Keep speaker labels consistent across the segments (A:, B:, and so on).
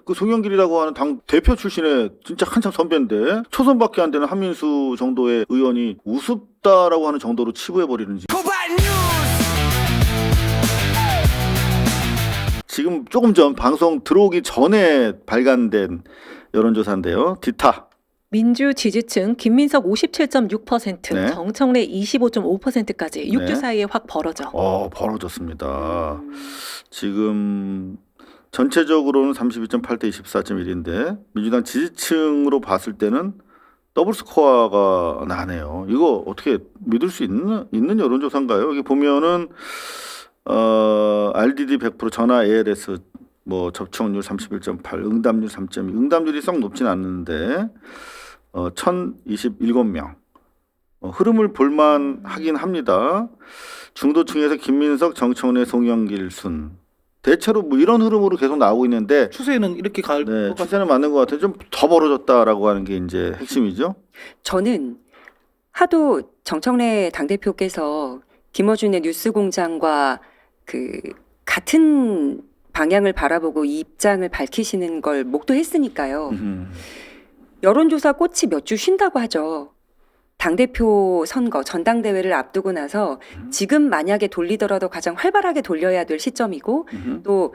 A: 그 송영길이라고 하는 당 대표 출신의 진짜 한참 선배인데 초선밖에 안 되는 한민수 정도의 의원이 우습다라고 하는 정도로 치부해버리는지. 지금 조금 전 방송 들어오기 전에 발간된 여론조사인데요. 디타.
B: 민주 지지층 김민석 57.6%,
A: 네.
B: 정청래 25.5%까지 6주
A: 네.
B: 사이에 확 벌어져.
A: 벌어졌습니다. 지금 전체적으로는 32.8대 24.1인데 민주당 지지층으로 봤을 때는 더블 스코어가 나네요. 이거 어떻게 믿을 수 있는 여론조사인가요? 여기 보면은 RDD 100%, 전화 ALS 뭐 접촉률 31.8, 응답률 3.2. 응답률이 썩 높진 않는데 1,027명. 흐름을 볼만 하긴 합니다. 중도층에서 김민석, 정청래, 송영길 순. 대체로 뭐 이런 흐름으로 계속 나오고 있는데
C: 추세는 이렇게 갈 것 같아요.
A: 추세는 맞는 것 같아요. 좀 더 벌어졌다라고 하는 게 이제 핵심이죠.
D: 저는 하도 정청래 당대표께서 김어준의 뉴스공장과 그 같은 방향을 바라보고 이 입장을 밝히시는 걸 목도했으니까요. 여론조사 꽃이 몇 주 쉰다고 하죠. 당대표 선거, 전당대회를 앞두고 나서 지금 만약에 돌리더라도 가장 활발하게 돌려야 될 시점이고 또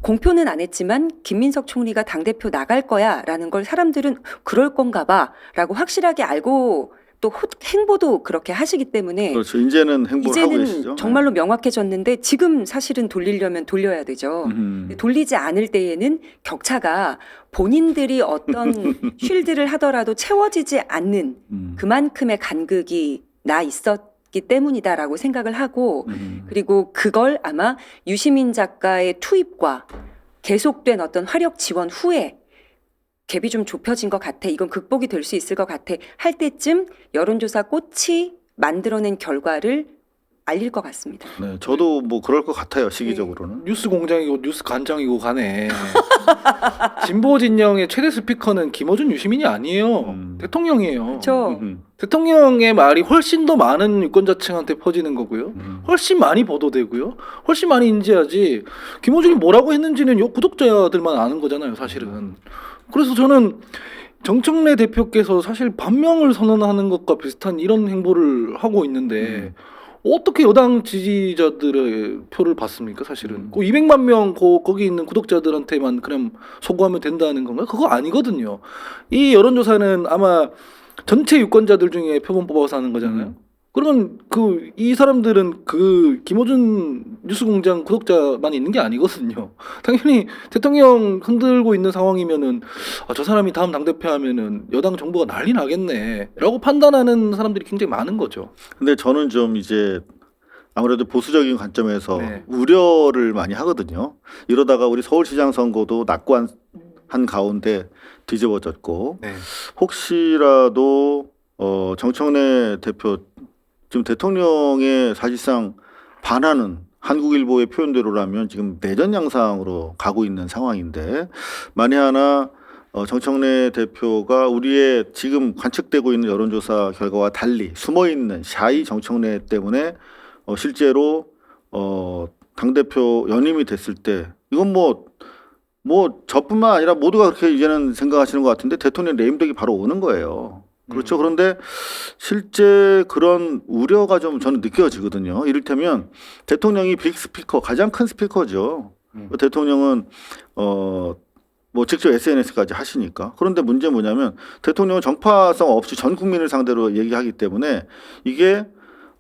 D: 공표는 안 했지만 김민석 총리가 당대표 나갈 거야 라는 걸 사람들은 그럴 건가 봐 라고 확실하게 알고 또 행보도 그렇게 하시기 때문에
A: 그렇죠. 이제는 행보를 하고 계시죠.
D: 이제는 정말로 명확해졌는데 지금 사실은 돌리려면 돌려야 되죠. 돌리지 않을 때에는 격차가 본인들이 어떤 쉴드를 하더라도 채워지지 않는 그만큼의 간극이 나 있었기 때문이다라고 생각을 하고 그리고 그걸 아마 유시민 작가의 투입과 계속된 어떤 화력 지원 후에 갭이 좀 좁혀진 것 같아. 이건 극복이 될 수 있을 것 같아. 할 때쯤 여론조사 꽃이 만들어낸 결과를 알릴 것 같습니다.
A: 네, 저도 뭐 그럴 것 같아요. 시기적으로는.
C: 뉴스 공장이고 뉴스 간장이고 가네. 진보 진영의 최대 스피커는 김어준 유시민이 아니에요. 대통령이에요.
D: 그렇죠.
C: 대통령의 말이 훨씬 더 많은 유권자층한테 퍼지는 거고요. 훨씬 많이 보도되고요. 훨씬 많이 인지하지. 김어준이 뭐라고 했는지는 요 구독자들만 아는 거잖아요, 사실은. 그래서 저는 정청래 대표께서 사실 반명을 선언하는 것과 비슷한 이런 행보를 하고 있는데 어떻게 여당 지지자들의 표를 받습니까? 사실은 그 200만 명 거기 있는 구독자들한테만 그냥 소구하면 된다는 건가요? 그거 아니거든요. 이 여론조사는 아마 전체 유권자들 중에 표본 뽑아서 하는 거잖아요. 그러면 이 사람들은 그 김어준 뉴스공장 구독자만 있는 게 아니거든요. 당연히 대통령 흔들고 있는 상황이면은 저 사람이 다음 당대표 하면은 여당 정부가 난리 나겠네라고 판단하는 사람들이 굉장히 많은 거죠.
A: 근데 저는 좀 이제 아무래도 보수적인 관점에서
C: 네.
A: 우려를 많이 하거든요. 이러다가 우리 서울시장 선거도 낙관한 가운데 뒤집어졌고
C: 네.
A: 혹시라도 정청래 대표 지금 대통령의 사실상 반하는 한국일보의 표현대로라면 지금 내전 양상으로 가고 있는 상황인데 만에 하나 정청래 대표가 우리의 지금 관측되고 있는 여론조사 결과와 달리 숨어있는 샤이 정청래 때문에 실제로 당대표 연임이 됐을 때 이건 뭐 저뿐만 아니라 모두가 그렇게 이제는 생각하시는 것 같은데 대통령 레임덕이 바로 오는 거예요. 그렇죠. 그런데 실제 그런 우려가 좀 저는 느껴지거든요. 이를테면 대통령이 빅 스피커, 가장 큰 스피커죠. 대통령은 뭐 직접 SNS까지 하시니까. 그런데 문제 뭐냐면 대통령은 정파성 없이 전 국민을 상대로 얘기하기 때문에 이게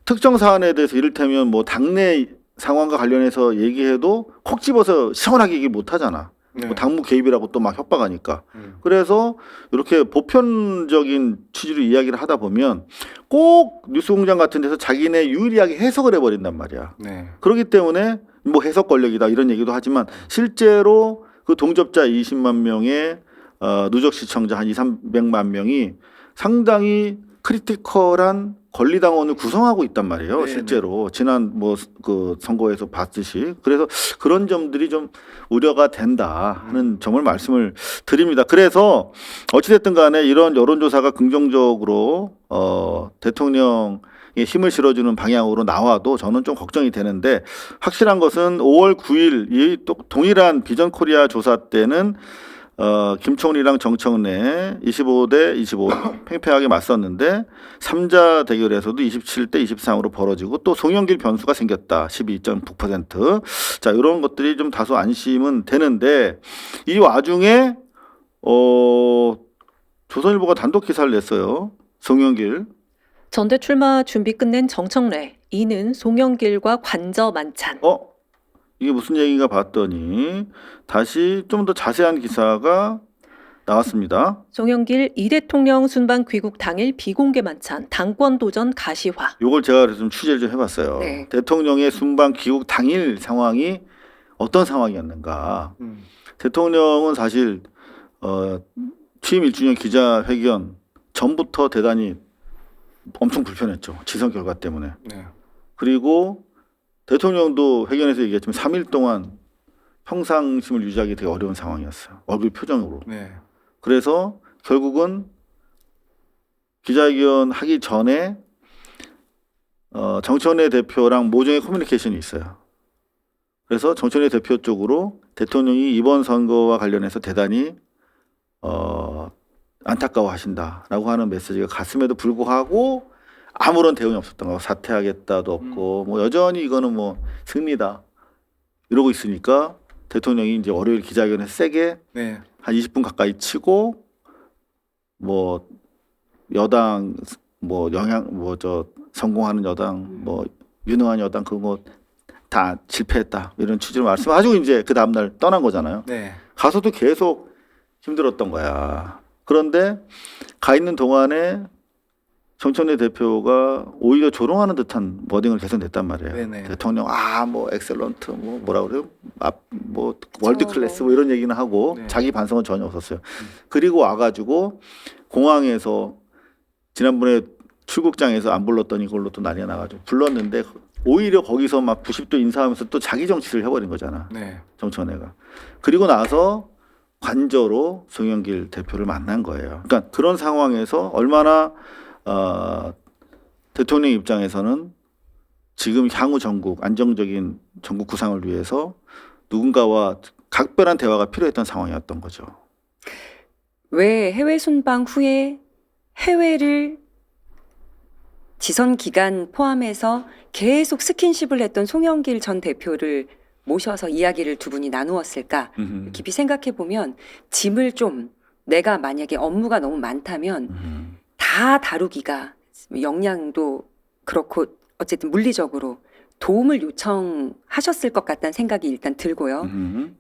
A: 특정 사안에 대해서 이를테면 뭐 당내 상황과 관련해서 얘기해도 콕 집어서 시원하게 얘기 못 하잖아.
C: 네.
A: 뭐 당무 개입이라고 또 막 협박하니까. 그래서 이렇게 보편적인 취지로 이야기를 하다 보면 꼭 뉴스공장 같은 데서 자기네 유리하게 해석을 해버린단 말이야.
C: 네.
A: 그렇기 때문에 뭐 해석 권력이다 이런 얘기도 하지만 실제로 그 동접자 20만 명의 누적 시청자 한 200~300만 명이 상당히 크리티컬한 권리당원을 구성하고 있단 말이에요.
C: 네네.
A: 실제로 지난 뭐 그 선거에서 봤듯이. 그래서 그런 점들이 좀 우려가 된다 하는 점을 말씀을 드립니다. 그래서 어찌됐든 간에 이런 여론조사가 긍정적으로 대통령 힘을 실어주는 방향으로 나와도 저는 좀 걱정이 되는데 확실한 것은 5월 9일 이 또 동일한 비전 코리아 조사 때는 김총리랑 정청래 25대 25 팽팽하게 맞섰는데 3자 대결에서도 27대 23으로 벌어지고 또 송영길 변수가 생겼다. 12.9%. 자, 이런 것들이 좀 다소 안심은 되는데 이 와중에 조선일보가 단독 기사를 냈어요. 송영길.
B: 전대 출마 준비 끝낸 정청래, 이는 송영길과 관저 만찬.
A: 이게 무슨 얘기가 봤더니 다시 좀 더 자세한 기사가 나왔습니다.
B: 송영길 이 대통령 순방 귀국 당일 비공개 만찬, 당권 도전 가시화.
A: 요걸 제가 그래서 좀 취재를 좀 해봤어요.
D: 네.
A: 대통령의 순방 귀국 당일 상황이 어떤 상황이었는가. 대통령은 사실 취임 1주년 기자회견 전부터 대단히 엄청 불편했죠. 지선 결과 때문에.
C: 네.
A: 그리고 대통령도 회견에서 얘기했지만 3일 동안 평상심을 유지하기 되게 어려운 상황이었어요. 얼굴 표정으로.
C: 네.
A: 그래서 결국은 기자회견 하기 전에 정청래 대표랑 모종의 커뮤니케이션이 있어요. 그래서 정청래 대표 쪽으로 대통령이 이번 선거와 관련해서 대단히 안타까워하신다라고 하는 메시지가 갔음에도 불구하고 아무런 대응이 없었던 거고 사퇴하겠다도 없고 뭐 여전히 이거는 뭐 승리다 이러고 있으니까 대통령이 이제 월요일 기자회견에서 세게
C: 네.
A: 한 20분 가까이 치고 뭐 여당 뭐 성공하는 여당 뭐 유능한 여당 그거 다 실패했다 이런 취지로 말씀하시고 이제 그 다음 날 떠난 거잖아요.
C: 네.
A: 가서도 계속 힘들었던 거야. 그런데 가 있는 동안에 정청래 대표가 오히려 조롱하는 듯한 워딩을 계속 냈단 말이에요.
C: 네네.
A: 대통령 뭐 엑셀런트 뭐라 그래요? 뭐 월드 클래스 뭐 이런 얘기는 하고
C: 네.
A: 자기 반성은 전혀 없었어요. 그리고 와가지고 공항에서 지난번에 출국장에서 안 불렀더니 그걸로 또 난리가 나가지고 불렀는데 오히려 거기서 막 90도 인사하면서 또 자기 정치를 해버린 거잖아.
C: 네.
A: 정청래가. 그리고 나서 관저로 송영길 대표를 만난 거예요. 그러니까 그런 상황에서 얼마나 대통령 입장에서는 지금 향후 전국 안정적인 전국 구상을 위해서 누군가와 각별한 대화가 필요했던 상황이었던 거죠.
D: 왜 해외 순방 후에 해외를 지선 기간 포함해서 계속 스킨십을 했던 송영길 전 대표를 모셔서 이야기를 두 분이 나누었을까? 깊이 생각해 보면 짐을 좀 내가 만약에 업무가 너무 많다면 다 다루기가 역량도 그렇고 어쨌든 물리적으로 도움을 요청하셨을 것 같다는 생각이 일단 들고요.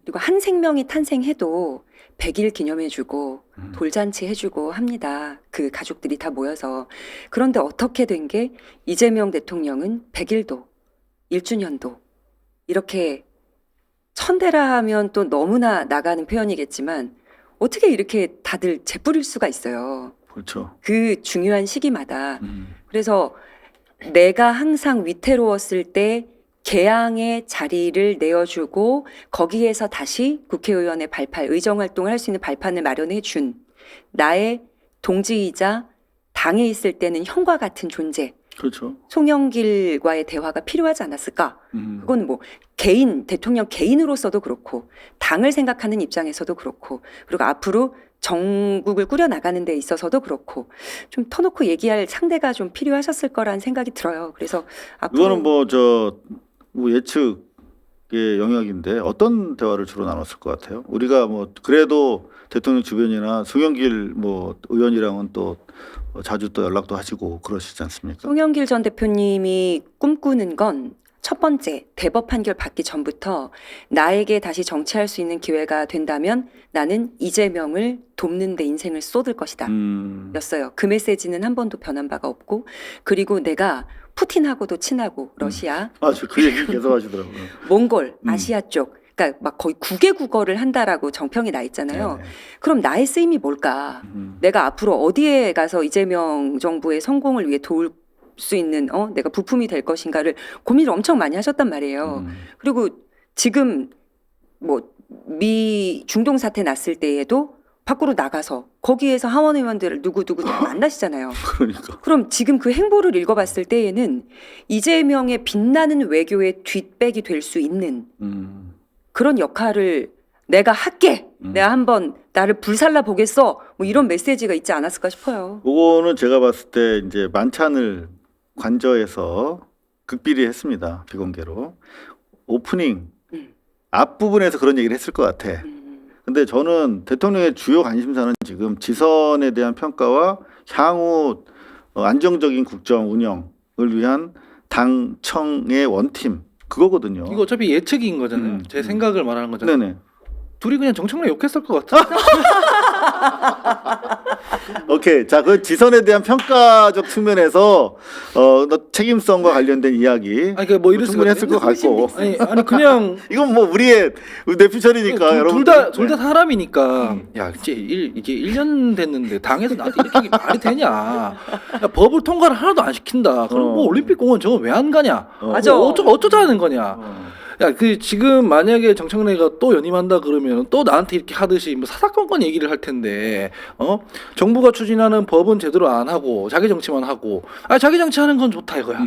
D: 그리고 한 생명이 탄생해도 100일 기념해주고 돌잔치 해주고 합니다. 그 가족들이 다 모여서. 그런데 어떻게 된 게 이재명 대통령은 100일도 1주년도 이렇게 천대라 하면 또 너무나 나가는 표현이겠지만 어떻게 이렇게 다들 재뿌릴 수가 있어요.
A: 그렇죠.
D: 그 중요한 시기마다. 그래서 내가 항상 위태로웠을 때 개항의 자리를 내어주고 거기에서 다시 국회의원의 발판, 의정활동을 할 수 있는 발판을 마련해 준 나의 동지이자 당에 있을 때는 형과 같은 존재
A: 그렇죠.
D: 송영길과의 대화가 필요하지 않았을까? 그건 뭐 개인, 대통령 개인으로서도 그렇고 당을 생각하는 입장에서도 그렇고 그리고 앞으로 정국을 꾸려나가는 데 있어서도 그렇고 좀 터놓고 얘기할 상대가 좀 필요하셨을 거라는 생각이 들어요. 그래서 앞으로
A: 이거는 뭐 예측의 영역인데 어떤 대화를 주로 나눴을 것 같아요? 우리가 뭐 그래도 대통령 주변이나 송영길 뭐 의원이랑은 또 자주 또 연락도 하시고 그러시지 않습니까?
D: 송영길 전 대표님이 꿈꾸는 건 첫 번째, 대법 판결 받기 전부터 나에게 다시 정치할 수 있는 기회가 된다면 나는 이재명을 돕는 데 인생을 쏟을 것이다. 였어요. 그 메시지는 한 번도 변한 바가 없고 그리고 내가 푸틴하고도 친하고 러시아,
A: 아주 그 얘기 계속 하시더라고요.
D: 몽골, 아시아 쪽 그러니까 막 거의 9개 국어를 한다라고 정평이 나 있잖아요.
A: 네네.
D: 그럼 나의 쓰임이 뭘까? 내가 앞으로 어디에 가서 이재명 정부의 성공을 위해 도울 수 있는 내가 부품이 될 것인가를 고민을 엄청 많이 하셨단 말이에요. 그리고 지금 뭐 미 중동 사태 났을 때에도 밖으로 나가서 거기에서 하원 의원들을 누구누구 다 만나시잖아요.
A: 그러니까.
D: 그럼 지금 그 행보를 읽어봤을 때에는 이재명의 빛나는 외교의 뒷백이 될 수 있는 그런 역할을 내가 할게. 내가 한번 나를 불살라 보겠어. 뭐 이런 메시지가 있지 않았을까 싶어요.
A: 그거는 제가 봤을 때 이제 만찬을 관저에서 극비리 했습니다. 비공개로. 오프닝 앞부분에서 그런 얘기를 했을 것 같아. 근데 저는 대통령의 주요 관심사는 지금 지선에 대한 평가와 향후 안정적인 국정 운영을 위한 당청의 원팀 그거거든요.
C: 이거 어차피 예측인 거잖아요. 제 생각을 말하는 거잖아요.
A: 네네.
C: 둘이 그냥 정청래 욕했을 것 같아.
A: 오케이. 자, 그 지선에 대한 평가적 측면에서 너 책임성과 관련된 이야기
C: 아니 그뭐 이럴
A: 충분히
C: 수가
A: 했을 것 같고.
C: 아니 그냥
A: 이건 뭐 우리의 내피셜이니까 여러분.
C: 둘 다 사람이니까 야 이게 1년 됐는데 당에서 나한테 이렇게 말이 되냐? 야, 법을 통과를 하나도 안 시킨다. 그럼 뭐 올림픽 공원 저거 왜 안 가냐?
D: 맞아.
C: 뭐 어쩌자는 거냐? 야, 그 지금 만약에 정청래가 또 연임한다 그러면 또 나한테 이렇게 하듯이 뭐 사사건건 얘기를 할 텐데, 정부가 추진하는 법은 제대로 안 하고 자기 정치만 하고, 자기 정치하는 건 좋다 이거야.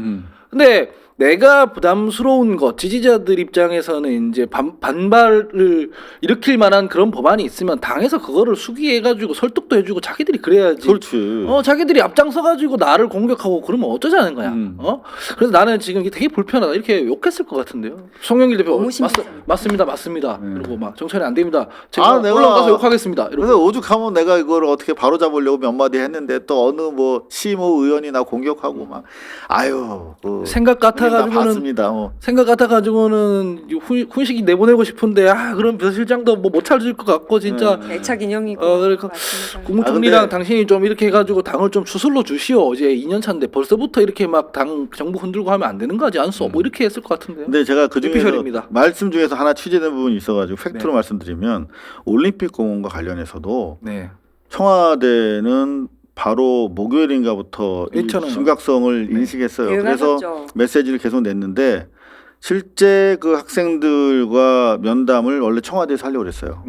C: 근데 내가 부담스러운 것, 지지자들 입장에서는 이제 반발을 일으킬 만한 그런 법안이 있으면 당에서 그거를 수기해가지고 설득도 해주고 자기들이 그래야지.
A: 그렇지.
C: 자기들이 앞장서가지고 나를 공격하고 그러면 어쩌자는 거야. 그래서 나는 지금 이게 되게 불편하다 이렇게 욕했을 것 같은데요. 송영길 대표
D: 너무 심했어요.
C: 맞습니다. 그리고 막 정천이 안 됩니다. 제가
A: 내가
C: 올라가서 가서 욕하겠습니다. 이러고.
A: 그래서 오죽하면 내가 이걸 어떻게 바로 잡으려고 몇 마디 했는데 또 어느 뭐 시모 의원이 나 공격하고 막 아유 그
C: 생각
A: 봤습니다.
C: 생각 같아가지고는 훈식이 내보내고 싶은데 그럼 비서실장도 뭐 못 찾을 것 같고 진짜
D: 애착 인형이고.
C: 그러니까
D: 맞습니다.
C: 국무총리랑
A: 근데-
C: 당신이 좀 이렇게 해가지고 당을 좀 추슬러 주시오. 이제 2년 차인데 벌써부터 이렇게 막 당 정부 흔들고 하면 안 되는 거 하지 않소? 뭐 이렇게 했을 것 같은데요.
A: 근데 제가 그 중에서
C: 내피셜입니다.
A: 말씀 중에서 하나 취재된 부분이 있어가지고 팩트로
C: 네.
A: 말씀드리면 올림픽 공원과 관련해서도
C: 네.
A: 청와대는 바로 목요일인가부터 이
C: 했잖아요.
A: 심각성을
C: 네.
A: 인식했어요. 그래서
D: 대응하셨죠.
A: 메시지를 계속 냈는데 실제 그 학생들과 면담을 원래 청와대에서 하려고 그랬어요.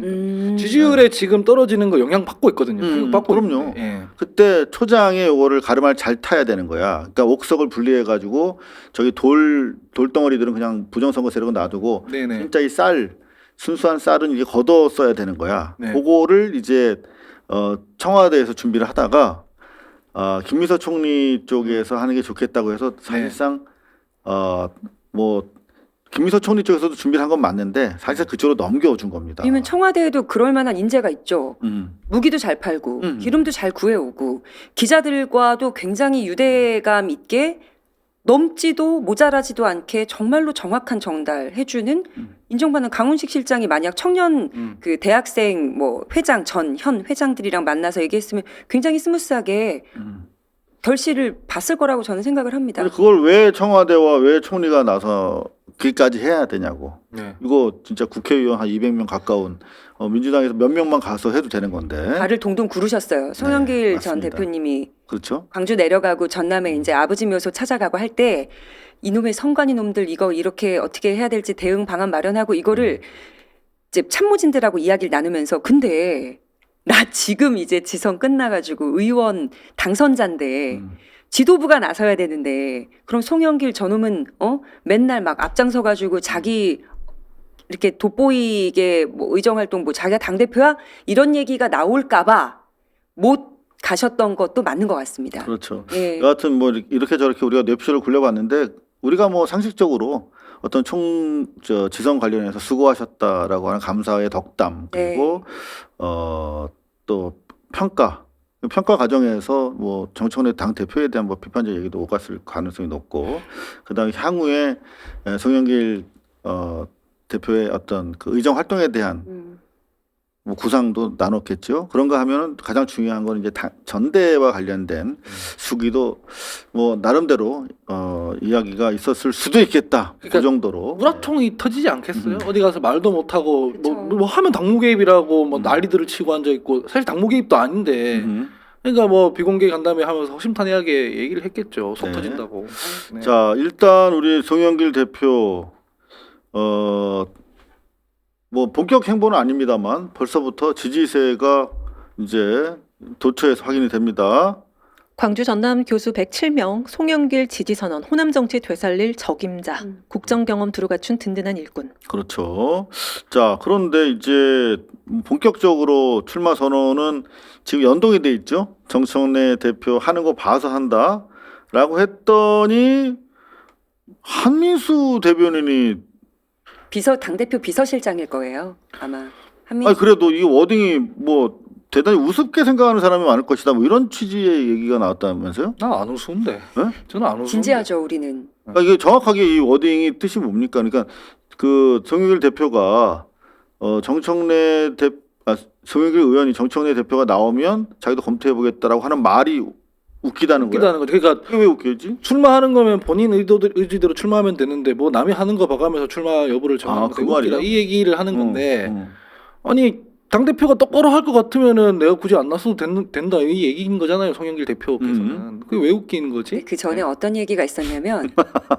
C: 지지율에 지금 떨어지는 거 영향 받고 있거든요. 받고
A: 그럼요.
C: 있는데, 예.
A: 그때 초장에 요거를 가르마를 잘 타야 되는 거야. 그러니까 옥석을 분리해가지고 저기 돌덩어리들은 그냥 부정선거 세력은 놔두고
C: 네네.
A: 진짜 이 순수한 쌀은 이게 걷어 써야 되는 거야.
C: 네.
A: 그거를 이제 청와대에서 준비를 하다가 김미서 총리 쪽에서 하는 게 좋겠다고 해서 사실상 뭐 김미서 총리 쪽에서도 준비를 한 건 맞는데 사실상 그쪽으로 넘겨준 겁니다.
D: 왜냐면 청와대에도 그럴 만한 인재가 있죠.
A: 음.
D: 무기도 잘 팔고 기름도 잘 구해오고 기자들과도 굉장히 유대감 있게 넘지도 모자라지도 않게 정말로 정확한 전달해주는 인정받는 강훈식 실장이 만약 청년 그 대학생 뭐 회장 현 회장들이랑 만나서 얘기했으면 굉장히 스무스하게 결실을 봤을 거라고 저는 생각을 합니다.
A: 근데 그걸 왜 청와대와 왜 총리가 나서 길까지 해야 되냐고.
C: 네.
A: 이거 진짜 국회의원 한 200명 가까운 민주당에서 몇 명만 가서 해도 되는 건데.
D: 발을 동동 구르셨어요. 송영길 전
A: 맞습니다.
D: 대표님이
A: 그렇죠?
D: 광주 내려가고 전남에 이제 아버지 묘소 찾아가고 할 때 이놈의 성관이 놈들 이거 이렇게 어떻게 해야 될지 대응 방안 마련하고 이거를 이제 참모진들하고 이야기를 나누면서 근데 나 지금 이제 지선 끝나가지고 의원 당선자인데 지도부가 나서야 되는데 그럼 송영길 저놈은 맨날 막 앞장서가지고 자기 이렇게 돋보이게 뭐 의정활동 뭐 자기가 당대표야 이런 얘기가 나올까봐 못 가셨던 것도 맞는 것 같습니다.
A: 그렇죠.
D: 예.
A: 여하튼 뭐 이렇게 저렇게 우리가 뇌피셜을 굴려봤는데 우리가 뭐 상식적으로 어떤 지선 관련해서 수고하셨다라고 하는 감사의 덕담 그리고 또 평가 과정에서 뭐 정청래 당 대표에 대한 뭐 비판적 얘기도 오갔을 가능성이 높고 그다음에 향후에 송영길 대표의 어떤 그 의정 활동에 대한 뭐 구상도 나눴겠죠. 그런가 하면은 가장 중요한 건 이제 전대와 관련된 수기도 뭐 나름대로 이야기가 있었을 수도 있겠다.
C: 그러니까
A: 그 정도로.
C: 우라통이 터지지 않겠어요? 어디 가서 말도 못하고 뭐 하면 당무 개입이라고 뭐 난리들을 치고 앉아 있고 사실 당무 개입도 아닌데 그러니까 뭐 비공개 간담회 하면서 허심탄회하게 얘기를 했겠죠. 속
A: 네.
C: 터진다고. 네.
A: 자 일단 우리 송영길 대표 뭐 본격 행보는 아닙니다만 벌써부터 지지세가 이제 도처에서 확인이 됩니다.
B: 광주 전남 교수 107명, 송영길 지지선언, 호남 정치 되살릴 적임자, 국정 경험 두루 갖춘 든든한 일꾼.
A: 그렇죠. 자, 그런데 이제 본격적으로 출마 선언은 지금 연동이 돼 있죠. 정청래 대표 하는 거 봐서 한다라고 했더니 한민수 대변인이
D: 당대표 비서실장일 거예요. 아마.
A: 아니 그래도 이 워딩이 뭐 대단히 우습게 생각하는 사람이 많을 것이다. 뭐 이런 취지의 얘기가 나왔다면서요?
C: 나 안 우스운데.
A: 네?
C: 저는 안 우스운데.
D: 진지하죠, 우리는.
A: 그러니까 이게 정확하게 이 워딩이 뜻이 뭡니까? 그러니까 그 송영길 대표가 송영길 의원이 정청래 대표가 나오면 자기도 검토해 보겠다라고 하는 말이 웃기다는 거예요.
C: 웃기다는 거죠. 그러니까
A: 이게 왜 웃기지?
C: 출마하는 거면 본인 의지대로 출마하면 되는데 뭐 남이 하는 거 봐가면서 출마 여부를 정하는 거
A: 그 말이야?
C: 이 얘기를 하는 건데 아니 당대표가 똑바로 할 것 같으면은 내가 굳이 안 나서도 된다 이 얘기인 거잖아요. 송영길 대표께서는. 그게 왜 웃기는 거지?
D: 그 전에 어떤 얘기가 있었냐면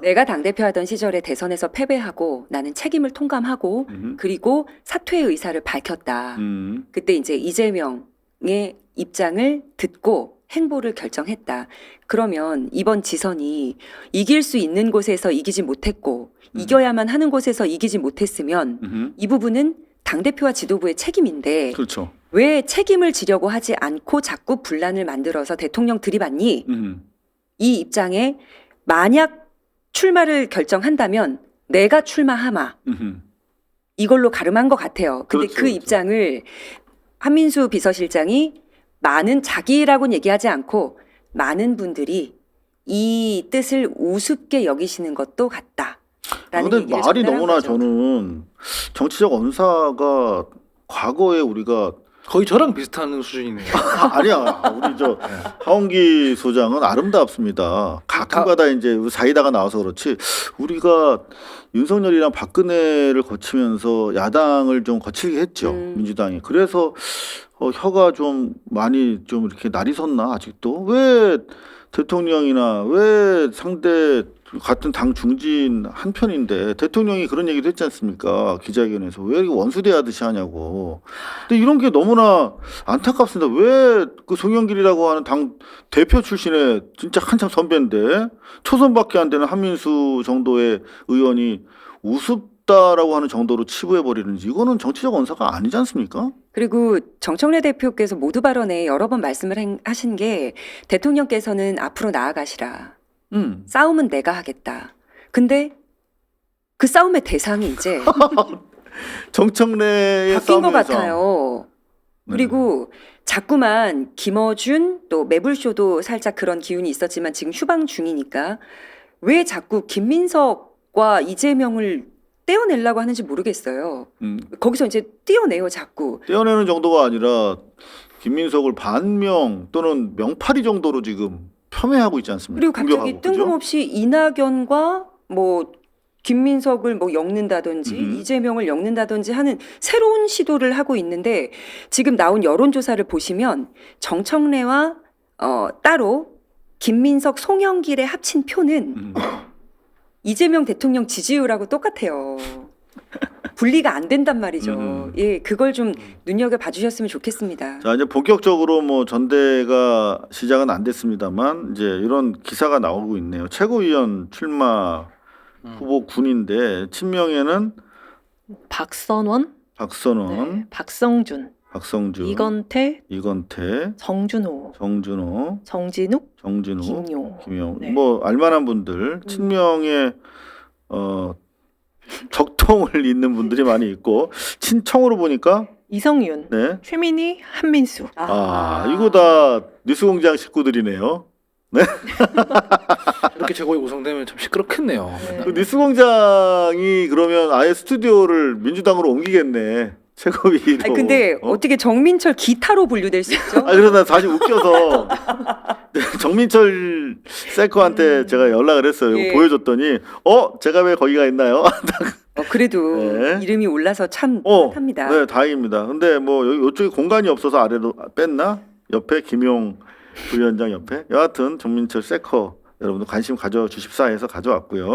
D: 내가 당대표 하던 시절에 대선에서 패배하고 나는 책임을 통감하고 그리고 사퇴의 의사를 밝혔다. 그때 이제 이재명의 입장을 듣고 행보를 결정했다. 그러면 이번 지선이 이길 수 있는 곳에서 이기지 못했고 이겨야만 하는 곳에서 이기지 못했으면 이 부분은 당대표와 지도부의 책임인데
A: 그렇죠.
D: 왜 책임을 지려고 하지 않고 자꾸 분란을 만들어서 대통령 들이받니? 이 입장에 만약 출마를 결정한다면 내가 출마하마. 이걸로 가름한 것 같아요. 근데
A: 그렇죠,
D: 그
A: 그렇죠.
D: 입장을 한민수 비서실장이 많은 자기라고는 얘기하지 않고 많은 분들이 이 뜻을 우습게 여기시는 것도 같다.
A: 근데 말이 너무나 저는 정치적 언사가 과거에 우리가
C: 거의 저랑 비슷한 수준이네요.
A: 아니야. 우리 저 하원기 소장은 아름답습니다. 가끔가다 이제 사이다가 나와서 그렇지. 우리가 윤석열이랑 박근혜를 거치면서 야당을 좀 거칠게 했죠. 민주당이. 그래서 혀가 좀 많이 좀 이렇게 날이 섰나 아직도? 왜 대통령이나 왜 상대 같은 당 중진 한 편인데 대통령이 그런 얘기도 했지 않습니까? 기자회견에서 왜 이렇게 원수대하듯이 하냐고. 근데 이런 게 너무나 안타깝습니다. 왜 그 송영길이라고 하는 당 대표 출신의 진짜 한참 선배인데 초선밖에 안 되는 한민수 정도의 의원이 우습다라고 하는 정도로 치부해 버리는지 이거는 정치적 언사가 아니지 않습니까?
D: 그리고 정청래 대표께서 모두 발언에 여러 번 말씀을 하신 게 대통령께서는 앞으로 나아가시라. 싸움은 내가 하겠다. 근데 그 싸움의 대상이 이제
A: 정청래의
D: 바뀐 것
A: 싸움에서.
D: 같아요. 그리고 자꾸만 김어준 또 매불쇼도 살짝 그런 기운이 있었지만 지금 휴방 중이니까 왜 자꾸 김민석과 이재명을 떼어내려고 하는지 모르겠어요. 거기서 이제 떼어내요 자꾸.
A: 떼어내는 정도가 아니라 김민석을 반명 또는 명파리 정도로 지금 폄훼하고 있지 않습니까?
D: 그리고 갑자기
A: 공격하고, 그죠?
D: 뜬금없이 이낙연과 뭐 김민석을 뭐 엮는다든지 이재명을 엮는다든지 하는 새로운 시도를 하고 있는데 지금 나온 여론조사를 보시면 정청래와 따로 김민석, 송영길의 합친 표는 이재명 대통령 지지율하고 똑같아요. 분리가 안 된단 말이죠. 예, 그걸 좀 눈여겨 봐주셨으면 좋겠습니다.
A: 자, 이제 본격적으로 뭐 전대가 시작은 안 됐습니다만 이제 이런 기사가 나오고 있네요. 최고위원 출마 후보 군인데 친명에는
B: 박선원,
A: 박선원,
B: 박성준,
A: 박성준,
B: 이건태,
A: 정준호,
B: 정진욱,
A: 김용.
B: 네.
A: 뭐 알만한 분들 친명에 적통을 잇는 분들이 많이 있고 친청으로 보니까
B: 이성윤,
A: 네.
B: 최민희, 한민수.
A: 이거 다 뉴스공장 식구들이네요.
C: 이렇게 제고이 구성되면 참 시끄럽겠네요.
A: 그 뉴스공장이 그러면 아예 스튜디오를 민주당으로 옮기겠네. 최고위로.
D: 아니, 근데 어떻게 정민철 기타로 분류될 수 있죠?
A: 그래서 나 사실 웃겨서 정민철 셀커한테 제가 연락을 했어요.
D: 예.
A: 보여줬더니 제가 왜 거기가 있나요?
D: 그래도
A: 네.
D: 이름이 올라서 참 합니다.
A: 네, 다행입니다. 근데 뭐 이쪽에 공간이 없어서 아래로 뺐나? 옆에 김용 부위원장 옆에. 여하튼 정민철 셀커 여러분들 관심 가져주십사 해서 가져왔고요.